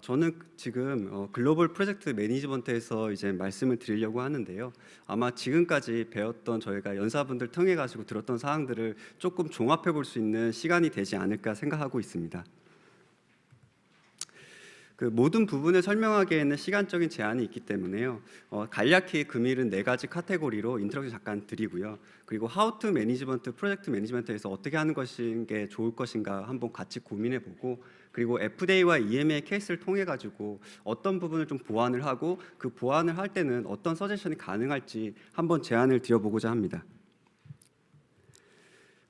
저는 지금 글로벌 프로젝트 매니지먼트에서 이제 말씀을 드리려고 하는데요. 아마 지금까지 배웠던 저희가 연사분들 통해 가지고 들었던 사항들을 조금 종합해 볼 수 있는 시간이 되지 않을까 생각하고 있습니다. 그 모든 부분을 설명하기에는 시간적인 제한이 있기 때문에요. 간략히 금일은 4가지 카테고리로 인트로덕션 잠깐 드리고요. 그리고 How to Management, 프로젝트 매니지먼트에서 어떻게 하는 것인 게 좋을 것인가 한번 같이 고민해 보고, 그리고 FDA와 EMA 케이스를 통해 가지고 어떤 부분을 좀 보완을 하고 그 보완을 할 때는 어떤 서제션이 가능할지 한번 제안을 드려보고자 합니다.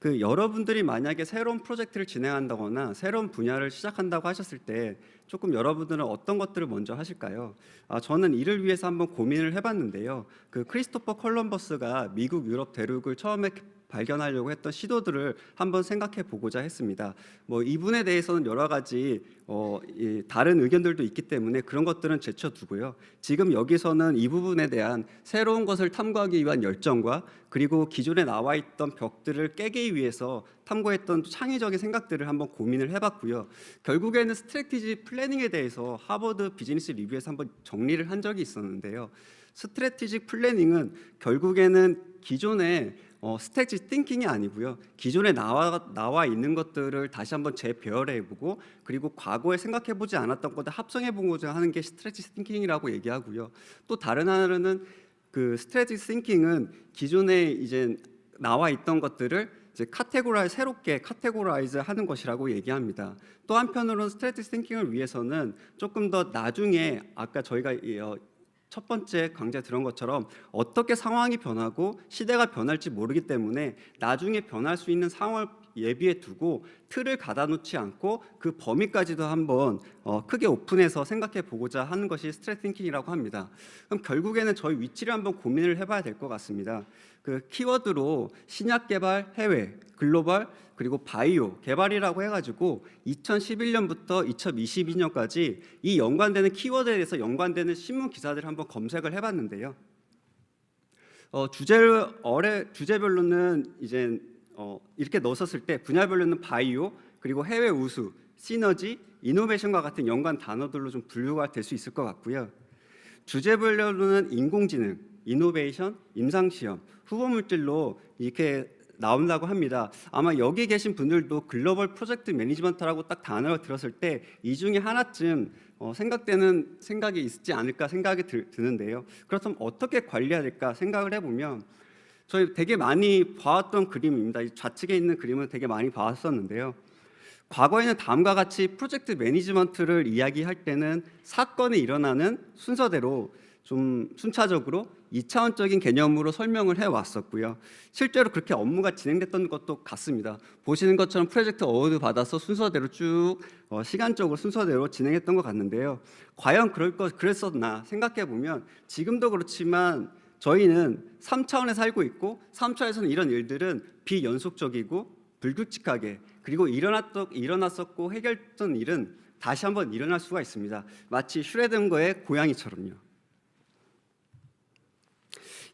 여러분들이 만약에 새로운 프로젝트를 진행한다거나 새로운 분야를 시작한다고 하셨을 때 조금 여러분들은 어떤 것들을 먼저 하실까요? 저는 이를 위해서 한번 고민을 해봤는데요. 크리스토퍼 콜럼버스가 미국 유럽 대륙을 처음에 발견하려고 했던 시도들을 한번 생각해 보고자 했습니다. 이분에 대해서는 여러 가지 다른 의견들도 있기 때문에 그런 것들은 제쳐두고요. 지금 여기서는 이 부분에 대한 새로운 것을 탐구하기 위한 열정과 그리고 기존에 나와 있던 벽들을 깨기 위해서 탐구했던 창의적인 생각들을 한번 고민을 해봤고요. 결국에는 스트래티지 플래닝에 대해서 하버드 비즈니스 리뷰에서 한번 정리를 한 적이 있었는데요. 스트래티지 플래닝은 결국에는 기존의 스트래티지 띵킹이 아니고요. 기존에 나와 있는 것들을 다시 한번 재배열해보고 그리고 과거에 생각해보지 않았던 것들 합성해보고자 하는 게 스트래티지 띵킹이라고 얘기하고요. 또 다른 하나는 스트래티지 띵킹은 기존에 이제 나와 있던 것들을 이제 새롭게 카테고라이즈 하는 것이라고 얘기합니다. 또 한편으로는 스트래티지 띵킹을 위해서는 조금 더 나중에 아까 저희가 첫 번째 강좌에 들은 것처럼 어떻게 상황이 변하고 시대가 변할지 모르기 때문에 나중에 변할 수 있는 상황을 예비해 두고 틀을 가다 놓지 않고 그 범위까지도 한번 크게 오픈해서 생각해 보고자 하는 것이 스트래티지 띵킹이라고 합니다. 그럼 결국에는 저희 위치를 한번 고민을 해봐야 될 것 같습니다. 키워드로 신약 개발 해외, 글로벌, 그리고 바이오 개발이라고 해가지고 2011년부터 2022년까지 이 연관되는 키워드에 대해서 연관되는 신문 기사들을 한번 검색을 해봤는데요. 주제별로는 이제 이렇게 넣었을 때 분야별로는 바이오, 그리고 해외 우수, 시너지, 이노베이션과 같은 연관 단어들로 좀 분류가 될 수 있을 것 같고요. 주제별로는 인공지능, 이노베이션, 임상시험, 후보물질로 이렇게 나온다고 합니다. 아마 여기 계신 분들도 글로벌 프로젝트 매니지먼트라고 딱 단어를 들었을 때 이 중에 하나쯤 생각되는 생각이 있지 않을까 생각이 드는데요. 그렇다면 어떻게 관리해야 될까 생각을 해보면 저희 되게 많이 봐왔던 그림입니다. 이 좌측에 있는 그림을 되게 많이 봐왔었는데요. 과거에는 다음과 같이 프로젝트 매니지먼트를 이야기할 때는 사건이 일어나는 순서대로 좀 순차적으로 2차원적인 개념으로 설명을 해왔었고요. 실제로 그렇게 업무가 진행됐던 것도 같습니다. 보시는 것처럼 프로젝트 어워드 받아서 순서대로 쭉 시간적으로 순서대로 진행했던 것 같는데요. 과연 그랬었나 생각해보면 지금도 그렇지만 저희는 3차원에 살고 있고 3차원에서는 이런 일들은 비연속적이고 불규칙하게 그리고 일어났었고 해결했던 일은 다시 한번 일어날 수가 있습니다. 마치 슈레딩거의 고양이처럼요.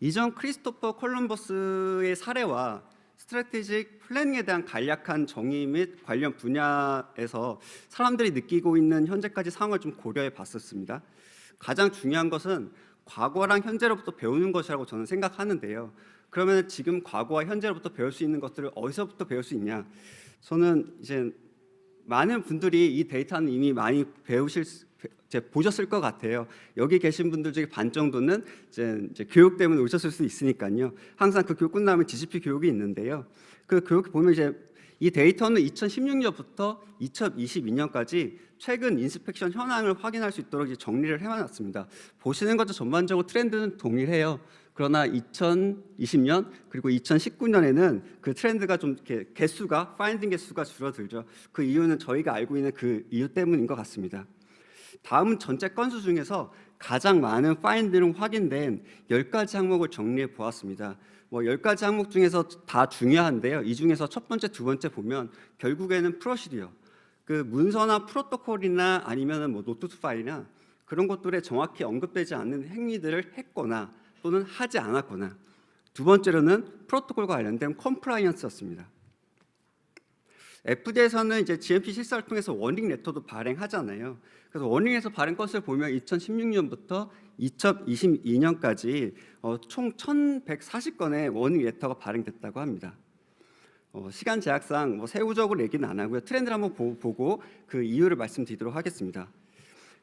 이전 크리스토퍼 콜럼버스의 사례와 스트래티직 플래닝에 대한 간략한 정의 및 관련 분야에서 사람들이 느끼고 있는 현재까지 상황을 좀 고려해 봤었습니다. 가장 중요한 것은 과거랑 현재로부터 배우는 것이라고 저는 생각하는데요. 그러면 지금 과거와 현재로부터 배울 수 있는 것들을 어디서부터 배울 수 있냐? 저는 이제 많은 분들이 이 데이터는 이미 많이 보셨을 것 같아요. 여기 계신 분들 중에 반 정도는 이제 교육 때문에 오셨을 수 있으니까요. 항상 그 교육 끝나면 GCP 교육이 있는데요. 그 교육 보면 이제 이 데이터는 2016년부터 2022년까지 최근 인스펙션 현황을 확인할 수 있도록 이제 정리를 해놨습니다. 보시는 것도 전반적으로 트렌드는 동일해요. 그러나 2020년 그리고 2019년에는 그 트렌드가 좀 이렇게 파인딩 개수가 줄어들죠. 그 이유는 저희가 알고 있는 그 이유 때문인 것 같습니다. 다음은 전체 건수 중에서 가장 많은 파인딩으로 확인된 10가지 항목을 정리해 보았습니다. 10가지 항목 중에서 다 중요한데요. 이 중에서 첫 번째, 두 번째 보면 결국에는 프로시디어, 문서나 프로토콜이나 아니면 노트 파일이나 그런 것들에 정확히 언급되지 않는 행위들을 했거나 또는 하지 않았거나, 두 번째로는 프로토콜과 관련된 컴플라이언스였습니다. FDA에서는 이제 GMP 실사를 통해서 워닝 레터도 발행하잖아요. 그래서 워닝 레터 발행 건수를 보면 2016년부터 2022년까지 총 1,140건의 워닝 레터가 발행됐다고 합니다. 시간 제약상 세부적으로 얘기는 안 하고요. 트렌드를 한번 보고 그 이유를 말씀드리도록 하겠습니다.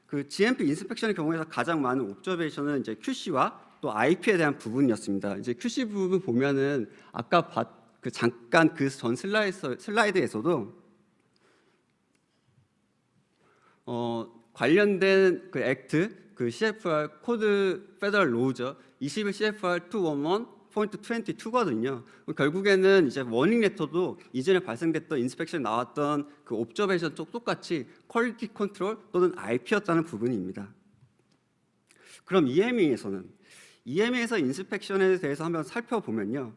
그 GMP 인스펙션의 경우에서 가장 많은 옵저베이션은 이제 QC와 또 IP에 대한 부분이었습니다. 이제 QC 부분 보면은 아까 잠깐 그 전 슬라이드에서도 관련된 그 액트, 그 CFR 코드 페더럴 로우죠. 21 CFR 211.22거든요. 결국에는 이제 워닝 레터도 이전에 발생됐던 인스펙션에 나왔던 그 옵저베이션 쪽 똑같이 퀄리티 컨트롤 또는 IP였다는 부분입니다. 그럼 EME에서 인스펙션에 대해서 한번 살펴보면요.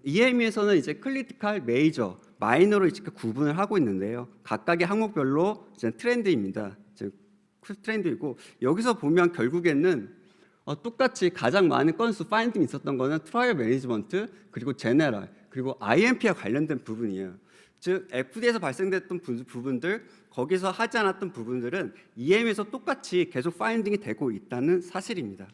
EME에서는 이제 클리티컬, 메이저, 마이너로 이렇게 구분을 하고 있는데요. 각각의 항목별로 이제 트렌드입니다. 트렌드이고 여기서 보면 결국에는 똑같이 가장 많은 건수 파인딩이 있었던 거는 트라이얼 매니지먼트 그리고 제네럴 그리고 IMP와 관련된 부분이에요. 즉 FDA에서 발생됐던 부분들 거기서 하지 않았던 부분들은 EM에서 똑같이 계속 파인딩이 되고 있다는 사실입니다.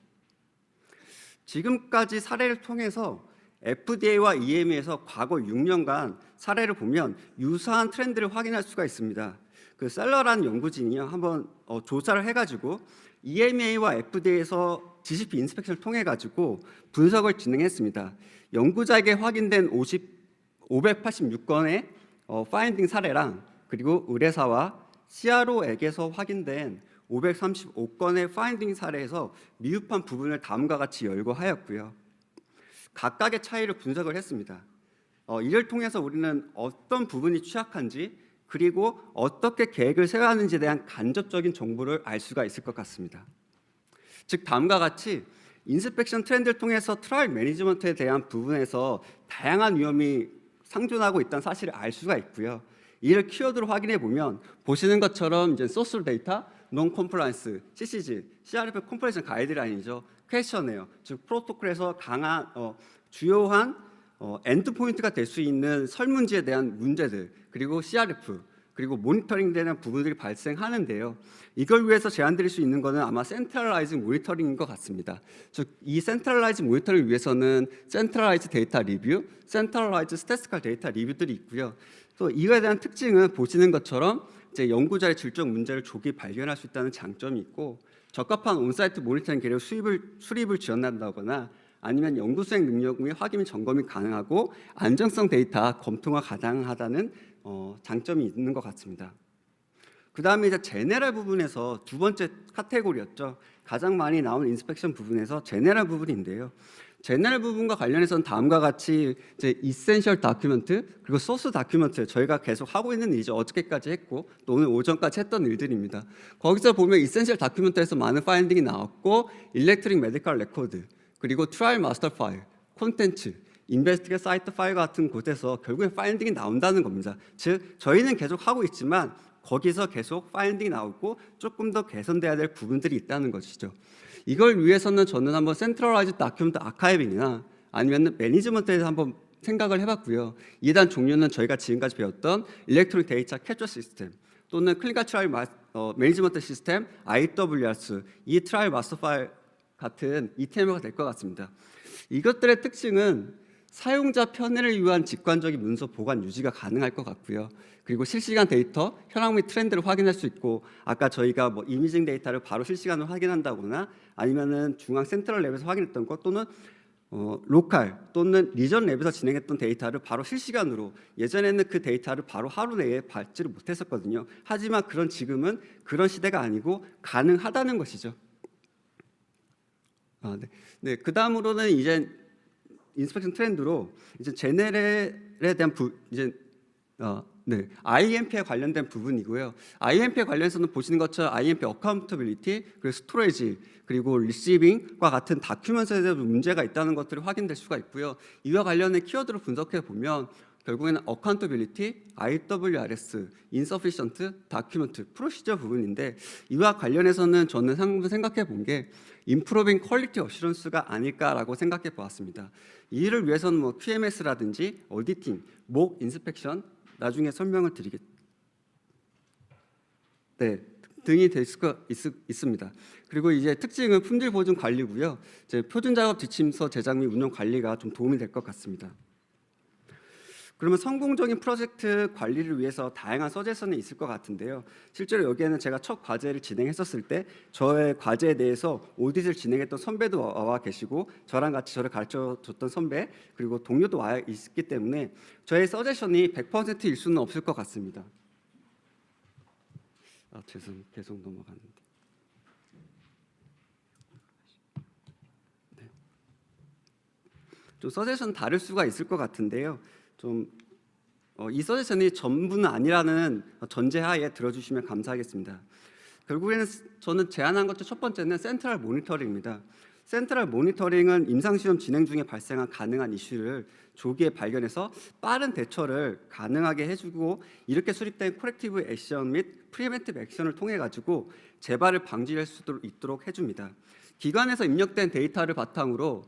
지금까지 사례를 통해서 FDA와 EM에서 과거 6년간 사례를 보면 유사한 트렌드를 확인할 수가 있습니다. 그 셀러라는 연구진이요 한번 조사를 해가지고 EMA와 FDA에서 GCP 인스펙션을 통해 가지고 분석을 진행했습니다. 연구자에게 확인된 586건의 파인딩 사례랑 그리고 의뢰사와 CRO에게서 확인된 535건의 파인딩 사례에서 미흡한 부분을 다음과 같이 열거하였고요. 각각의 차이를 분석을 했습니다. 이를 통해서 우리는 어떤 부분이 취약한지 그리고 어떻게 계획을 세워야 하는지에 대한 간접적인 정보를 알 수가 있을 것 같습니다. 즉 다음과 같이 인스펙션 트렌드를 통해서 트라이얼 매니지먼트에 대한 부분에서 다양한 위험이 상존하고 있다는 사실을 알 수가 있고요. 이를 키워드로 확인해 보면 보시는 것처럼 이제 소스 데이터, 논 컴플라이언스, CCG, CRF 컴플레이션 가이드라인이죠. 퀘스천이에요. 즉 프로토콜에서 강한 주요한 엔드 포인트가 될 수 있는 설문지에 대한 문제들 그리고 CRF 그리고 모니터링되는 부분들이 발생하는데요. 이걸 위해서 제안드릴 수 있는 것은 아마 센트럴라이즈 모니터링인 것 같습니다. 즉 이 센트럴라이즈 모니터링을 위해서는 센트럴라이즈 데이터 리뷰, 센트럴라이즈 스태티스티컬 데이터 리뷰들이 있고요. 또 이거에 대한 특징은 보시는 것처럼 이제 연구자의 질적 문제를 조기 발견할 수 있다는 장점이 있고 적합한 온사이트 모니터링 계획 수립을 지원한다거나 아니면 연구 수행 능력 및 확인 점검이 가능하고 안정성 데이터 검토가 가능하다는 장점이 있는 것 같습니다. 그 다음에 이제 제네럴 부분에서 두 번째 카테고리였죠. 가장 많이 나온 인스펙션 부분에서 제네럴 부분인데요. 제네럴 부분과 관련해서는 다음과 같이 이제 이센셜 다큐멘트 그리고 소스 다큐멘트 저희가 계속 하고 있는 일이죠. 어저께까지 했고 또 오늘 오전까지 했던 일들입니다. 거기서 보면 이센셜 다큐멘트에서 많은 파인딩이 나왔고 일렉트릭 메디컬 레코드 그리고 트라이얼 마스터 파일, 콘텐츠, 인베스티게이션 사이트 파일 같은 곳에서 결국에 파인딩이 나온다는 겁니다. 즉 저희는 계속 하고 있지만 거기서 계속 파인딩이 나오고 조금 더 개선돼야 될 부분들이 있다는 것이죠. 이걸 위해서는 저는 한번 센트럴라이즈 다큐멘트 아카이빙이나 아니면 매니지먼트에서 한번 생각을 해봤고요. 이에 대한 종류는 저희가 지금까지 배웠던 일렉트로닉 데이터 캡처 시스템 또는 클리니컬 트라이얼 매니지먼트 시스템 IWRS, 이 트라이얼 마스터 파일 같은 ETM가 될 것 같습니다. 이것들의 특징은 사용자 편의를 위한 직관적인 문서 보관 유지가 가능할 것 같고요. 그리고 실시간 데이터 현황 및 트렌드를 확인할 수 있고 아까 저희가 이미징 데이터를 바로 실시간으로 확인한다거나 아니면은 중앙 센트럴 랩에서 확인했던 것 또는 로컬 또는 리전 랩에서 진행했던 데이터를 바로 실시간으로 예전에는 그 데이터를 바로 하루 내에 받지를 못했었거든요. 하지만 지금은 그런 시대가 아니고 가능하다는 것이죠. 그 다음으로는 이제 인스펙션 트렌드로 이제 제네럴에 대한 IMP에 관련된 부분이고요. IMP에 관련해서는 보시는 것처럼 IMP 어카운터빌리티, 그리고 스토리지, 그리고 리시빙과 같은 다큐멘트에 대한 문제가 있다는 것들이 확인될 수가 있고요. 이와 관련된 키워드를 분석해 보면 결국에는 어카운터빌리티, IWRS, insufficient, document, 프로시저 부분인데 이와 관련해서는 저는 한번 생각해 본 게 improving quality assurance가 아닐까라고 생각해 보았습니다. 이를 위해서는 QMS라든지 오디팅, 목 인스펙션 나중에 설명을 네, 등이 될 수가 있습니다. 그리고 이제 특징은 품질 보증 관리고요. 이제 표준 작업 지침서 제작 및 운영 관리가 좀 도움이 될 것 같습니다. 그러면 성공적인 프로젝트 관리를 위해서 다양한 서제선이 있을 것 같은데요. 실제로 여기에는 제가 첫 과제를 진행했었을 때 저의 과제에 대해서 오디트를 진행했던 선배도 와 계시고 저랑 같이 저를 가르쳐줬던 선배 그리고 동료도 와 있기 때문에 저의 서제션이 100%일 수는 없을 것 같습니다. 죄송, 계속 넘어가는데. 네. 좀 서제션 다를 수가 있을 것 같은데요. 이 서제션이 전부는 아니라는 전제하에 들어주시면 감사하겠습니다. 결국에는 저는 제안한 것 중 첫 번째는 센트럴 모니터링입니다. 센트럴 모니터링은 임상시험 진행 중에 발생한 가능한 이슈를 조기에 발견해서 빠른 대처를 가능하게 해주고 이렇게 수립된 코렉티브 액션 및 프리벤티브 액션을 통해 가지고 재발을 방지할 수 있도록 해줍니다. 기관에서 입력된 데이터를 바탕으로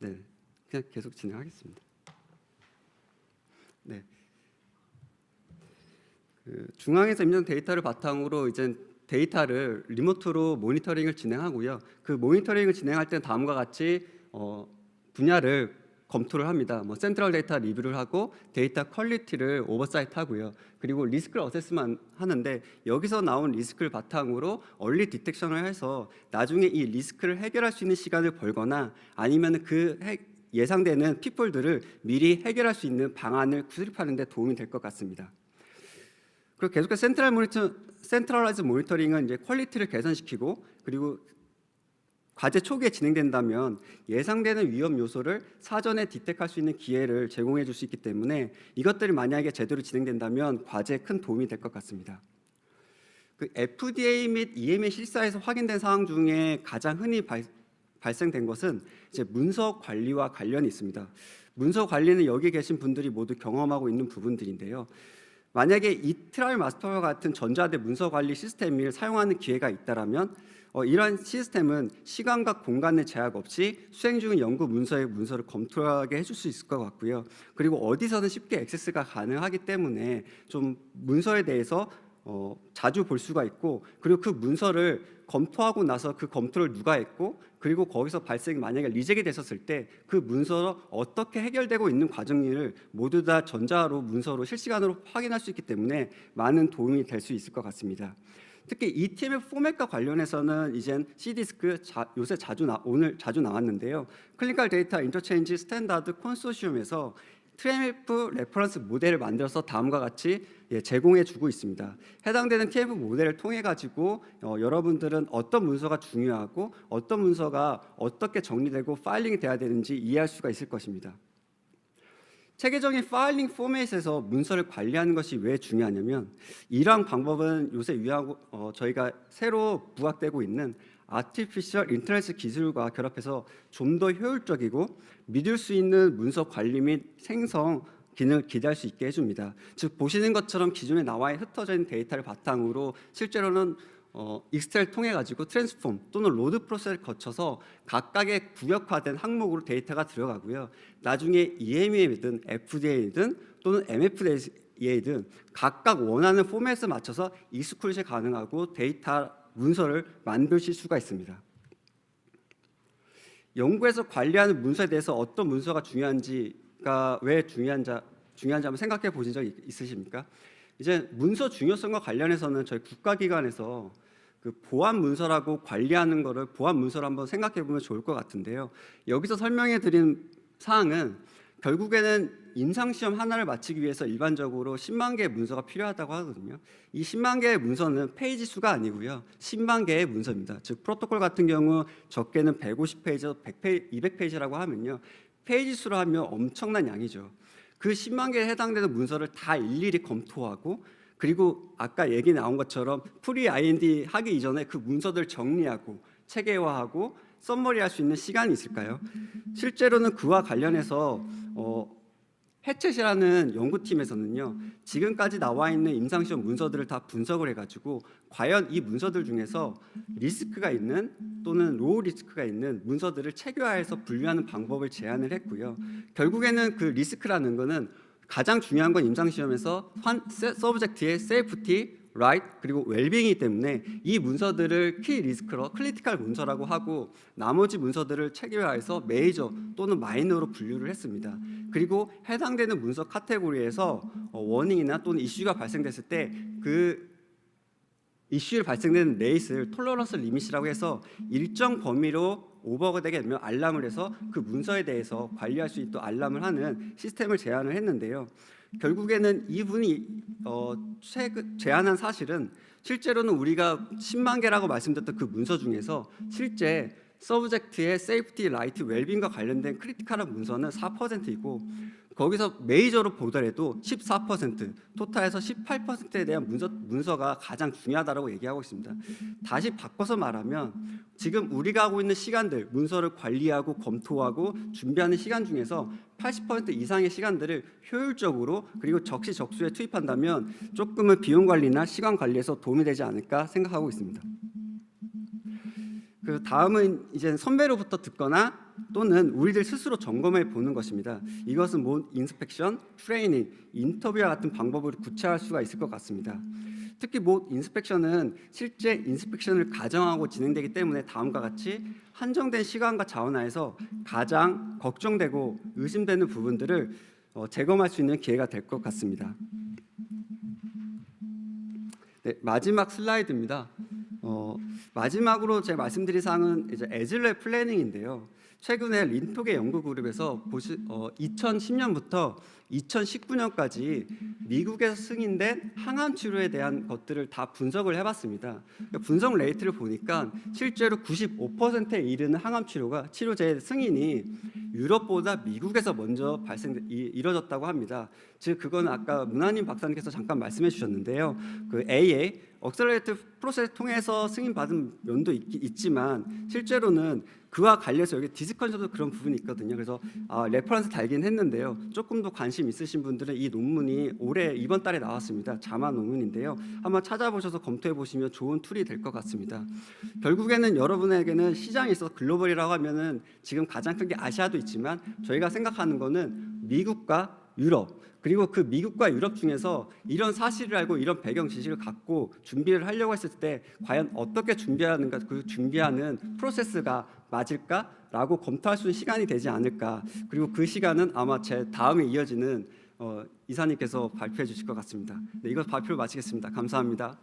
네, 그냥 계속 진행하겠습니다. 네, 중앙에서 입력 데이터를 바탕으로 이제 데이터를 리모트로 모니터링을 진행하고요. 그 모니터링을 진행할 때는 다음과 같이 분야를 검토를 합니다. 센트럴 데이터 리뷰를 하고 데이터 퀄리티를 오버사이트하고요. 그리고 리스크를 어세스만 하는데 여기서 나온 리스크를 바탕으로 얼리 디텍션을 해서 나중에 이 리스크를 해결할 수 있는 시간을 벌거나 아니면 그 예상되는 핏볼들을 미리 해결할 수 있는 방안을 수립하는 데 도움이 될 것 같습니다. 그리고 계속해서 센트럴라이즈 모니터링은 이제 퀄리티를 개선시키고 그리고 과제 초기에 진행된다면 예상되는 위험 요소를 사전에 디텍할 수 있는 기회를 제공해 줄 수 있기 때문에 이것들이 만약에 제대로 진행된다면 과제에 큰 도움이 될 것 같습니다. 그 FDA 및 EMA 실사에서 확인된 사항 중에 가장 흔히 발생된 것은 이제 문서 관리와 관련이 있습니다. 문서 관리는 여기 계신 분들이 모두 경험하고 있는 부분들인데요. 만약에 이트랄 마스터와 같은 전자대 문서 관리 시스템을 사용하는 기회가 있다라면 이런 시스템은 시간과 공간의 제약 없이 수행 중인 연구 문서의 문서를 검토하게 해줄 수 있을 것 같고요. 그리고 어디서든 쉽게 액세스가 가능하기 때문에 좀 문서에 대해서 자주 볼 수가 있고 그리고 그 문서를 검토하고 나서 그 검토를 누가 했고 그리고 거기서 만약에 리젝이 됐었을 때 그 문서로 어떻게 해결되고 있는 과정을 모두 다 전자로 문서로 실시간으로 확인할 수 있기 때문에 많은 도움이 될 수 있을 것 같습니다. 특히 ETMF 포맷과 관련해서는 이젠 C디스크 요새 오늘 자주 나왔는데요. 클리니컬 데이터 인터체인지 스탠다드 콘소시엄에서 TMF 레퍼런스 모델을 만들어서 다음과 같이 제공해주고 있습니다. 해당되는 TMF 모델을 통해 가지고 여러분들은 어떤 문서가 중요하고 어떤 문서가 어떻게 정리되고 파일링이 돼야 되는지 이해할 수가 있을 것입니다. 체계적인 파일링 포맷에서 문서를 관리하는 것이 왜 중요하냐면 이러한 방법은 요새 저희가 새로 부각되고 있는 아티피셜 인텔리전스 기술과 결합해서 좀 더 효율적이고 믿을 수 있는 문서 관리 및 생성 기능을 기대할 수 있게 해줍니다. 즉 보시는 것처럼 기존에 나와 있는 흩어져 있는 데이터를 바탕으로 실제로는 익스텔을 통해 가지고 트랜스폼 또는 로드 프로세스를 거쳐서 각각의 구역화된 항목으로 데이터가 들어가고요. 나중에 EMEA든 FDA든 또는 MFDA든 각각 원하는 포맷에 맞춰서 익스클루션 가능하고 데이터 문서를 만드실 수가 있습니다. 연구에서 관리하는 문서에 대해서 어떤 문서가 중요한지가 왜 중요한지 한번 생각해 보신 적 있으십니까? 이제 문서 중요성과 관련해서는 저희 국가기관에서 그 보안 문서라고 관리하는 거를 보안 문서로 한번 생각해 보면 좋을 것 같은데요. 여기서 설명해 드린 사항은 결국에는 임상시험 하나를 마치기 위해서 일반적으로 10만 개의 문서가 필요하다고 하거든요. 이 10만 개의 문서는 페이지 수가 아니고요. 10만 개의 문서입니다. 즉 프로토콜 같은 경우 적게는 150페이지, 200페이지라고 하면요. 페이지 수로 하면 엄청난 양이죠. 그 10만 개에 해당되는 문서를 다 일일이 검토하고 그리고 아까 얘기 나온 것처럼 프리 IND 하기 이전에 그 문서들 정리하고 체계화하고 썸머리할 수 있는 시간이 있을까요? 실제로는 그와 관련해서 해쳇이라는 연구팀에서는요, 지금까지 나와 있는 임상시험 문서들을 다 분석을 해가지고 과연 이 문서들 중에서 리스크가 있는 또는 로우 리스크가 있는 문서들을 체계화해서 분류하는 방법을 제안을 했고요. 결국에는 그 리스크라는 거는 가장 중요한 건 임상시험에서 서브젝트의 세이프티, 라이트 그리고 웰빙이기 때문에 이 문서들을 키 리스크로 크리티컬 문서라고 하고 나머지 문서들을 체계화해서 메이저 또는 마이너로 분류를 했습니다. 그리고 해당되는 문서 카테고리에서 워닝이나 또는 이슈가 발생됐을 때 그 이슈를 발생되는 레이스를 톨러런스 리밋이라고 해서 일정 범위로 오버가 되게 되면 알람을 해서 그 문서에 대해서 관리할 수 있도록 알람을 하는 시스템을 제안을 했는데요. 결국에는 이분이 최근 제안한 사실은 실제로는 우리가 10만 개라고 말씀드렸던 그 문서 중에서 실제 서브젝트의 세이프티, 라이트, 웰빙과 관련된 크리티컬한 문서는 4%이고 거기서 메이저로 보더라도 14%, 토탈에서 18%에 대한 문서가 가장 중요하다고 얘기하고 있습니다. 다시 바꿔서 말하면 지금 우리가 하고 있는 시간들, 문서를 관리하고 검토하고 준비하는 시간 중에서 80% 이상의 시간들을 효율적으로 그리고 적시적소에 투입한다면 조금은 비용 관리나 시간 관리에서 도움이 되지 않을까 생각하고 있습니다. 그 다음은 이제 선배로부터 듣거나 또는 우리들 스스로 점검해 보는 것입니다. 이것은 인스펙션, 트레이닝, 인터뷰와 같은 방법으로 구체화할 수가 있을 것 같습니다. 특히 인스펙션은 실제 인스펙션을 가정하고 진행되기 때문에 다음과 같이 한정된 시간과 자원 하에서 가장 걱정되고 의심되는 부분들을 재검할 수 있는 기회가 될 것 같습니다. 네, 마지막 슬라이드입니다. 마지막으로 제가 말씀드릴 사항은 이제 에즐러의 플래닝인데요. 최근에 린톡의 연구 그룹에서 2010년부터 2019년까지 미국에서 승인된 항암 치료에 대한 것들을 다 분석을 해봤습니다. 분석 레이트를 보니까 실제로 95%에 이르는 항암 치료제 승인이 유럽보다 미국에서 먼저 이뤄졌다고 합니다. 즉 그건 아까 문하님 박사님께서 잠깐 말씀해 주셨는데요. 그 AA 억셀러레이트 프로세스 통해서 승인받은 면도 있지만 실제로는 그와 관련해서 여기 디스컨션도 그런 부분이 있거든요. 그래서 레퍼런스 달긴 했는데요. 조금 더 관심 있으신 분들은 이 논문이 올해 이번 달에 나왔습니다. 자마 논문인데요. 한번 찾아보셔서 검토해 보시면 좋은 툴이 될 것 같습니다. 결국에는 여러분에게는 시장이 있어서 글로벌이라고 하면은 지금 가장 큰 게 아시아도 있지만 저희가 생각하는 거는 미국과 유럽 그리고 그 미국과 유럽 중에서 이런 사실을 알고 이런 배경 지식을 갖고 준비를 하려고 했을 때 과연 어떻게 준비하는가 그 준비하는 프로세스가 맞을까라고 검토할 수 있는 시간이 되지 않을까. 그리고 그 시간은 아마 제 다음에 이어지는 이사님께서 발표해 주실 것 같습니다. 네, 이것 발표를 마치겠습니다. 감사합니다.